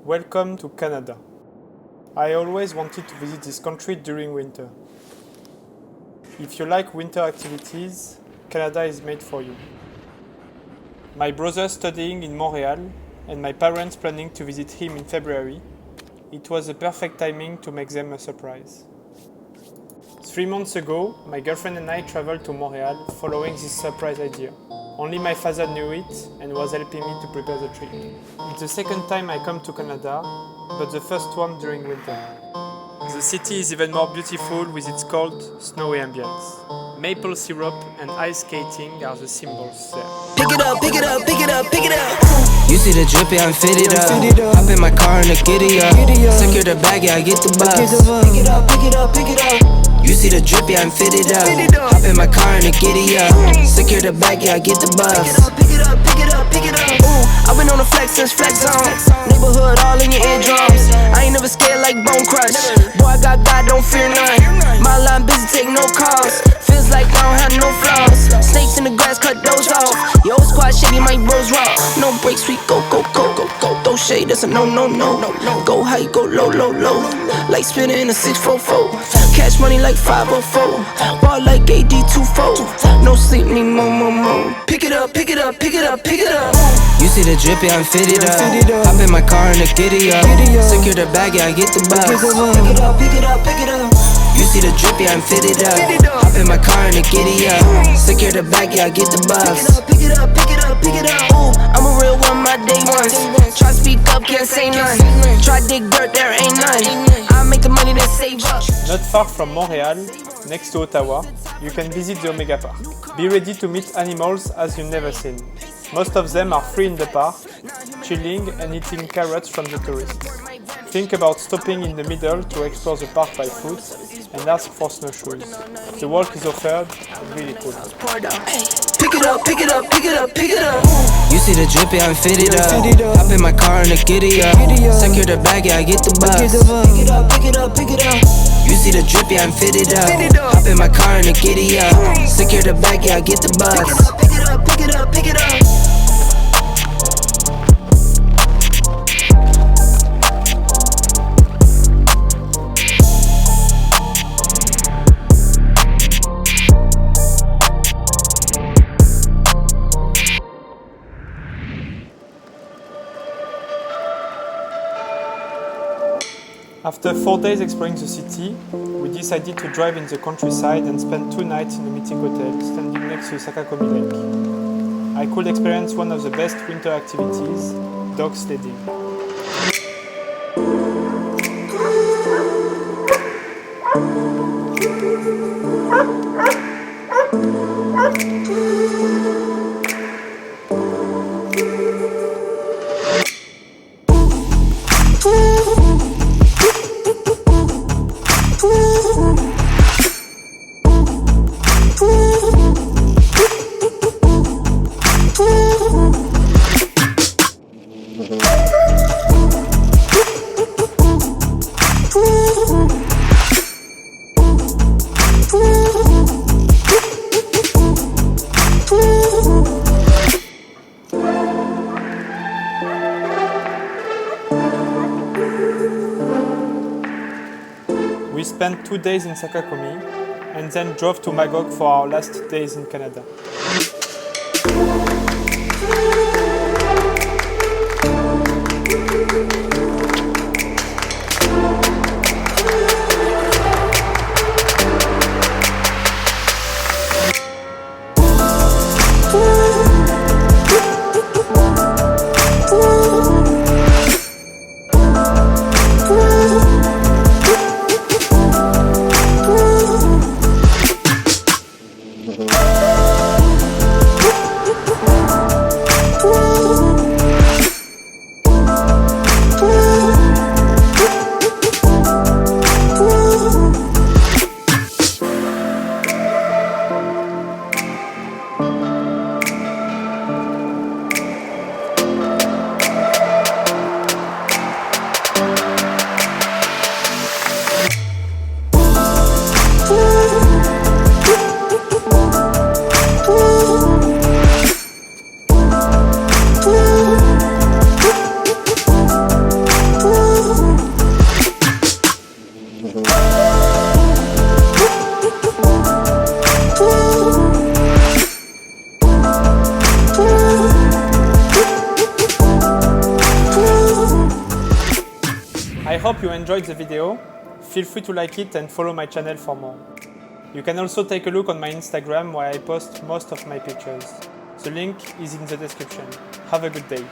Welcome to Canada. I always wanted to visit this country during winter. If you like winter activities, Canada is made for you. My brother studying in Montreal and my parents planning to visit him in February, it was a perfect timing to make them a surprise. 3 months ago, my girlfriend and I traveled to Montreal following this surprise idea. Only my father knew it and was helping me to prepare the trip. It's the second time I come to Canada, but the first one during winter. The city is even more beautiful with its cold, snowy ambience. Maple syrup and ice skating are the symbols there. Pick it up, pick it up, pick it up, pick it up. You see the drippy, I'm fitted up. Hop in my car and the giddy up. Secure the bag, yeah, I get the bus. Pick it up, pick it up, pick it up. You see the drippy, I'm fitted up. Hop in my car and the giddy up. Secure the bag, yeah, I get the bus. Pick it up, pick it up, pick it up. Ooh, I've been on the flex since flex zone. Neighborhood all in your eardrums. I ain't never scared like Bone Crush. Boy, I got God, don't fear none. My line busy, take no calls. Feels like I don't have no flaws. Snakes in the grass, cut those off. Yo, squad shady, my bros raw. No breaks, we go, go, go, go, go. Throw shade, that's a no, no, no. Go high, go low, low, low. Like spinning in a 644. Cash money like 504. Ball like AD24. No sleep, need more, more, more. Pick it up, pick it up, pick it up, pick it up. You see the drippy, I'm fitted up. Hop in my car and the giddy up. Secure the bag, yeah, I get the bus. Pick it up, pick it up, pick it up. You see the drippy, I'm fitted up. Hop in my car and the giddy up. Secure the bag, yeah, I get the bus. Pick it up, pick it up, pick it up. Ooh, I'm a real one, my day ones. Try speak up, can't say none. Try dig dirt, there ain't none. I make the money, then save up. Not far from Montreal, next to Ottawa, you can visit the Omega Park. Be ready to meet animals as you've never seen. Most of them are free in the park, chilling and eating carrots from the tourists. Think about stopping in the middle to explore the park by foot and ask for snowshoes. The walk is offered, really cool. Pick it up, pick it up, pick it up, pick it up. You see the drippy, I'm fitted up. Hop in my car and the giddy up. Secure the bag, yeah, I get the bus. Pick it up, pick it up, pick it up. You see the drippy, I'm fitted up. Hop in my car and the giddy up. Secure the bag, yeah, I get the bus. Pick it up, pick it up, pick it up. After 4 days exploring the city, we decided to drive in the countryside and spend 2 nights in a meeting hotel standing next to Sakakomi Lake. I could experience one of the best winter activities, dog sledding. We spent 2 days in Sakakomi and then drove to Magog for our last days in Canada. I hope you enjoyed the video. Feel free to like it and follow my channel for more. You can also take a look on my Instagram where I post most of my pictures. The link is in the description. Have a good day.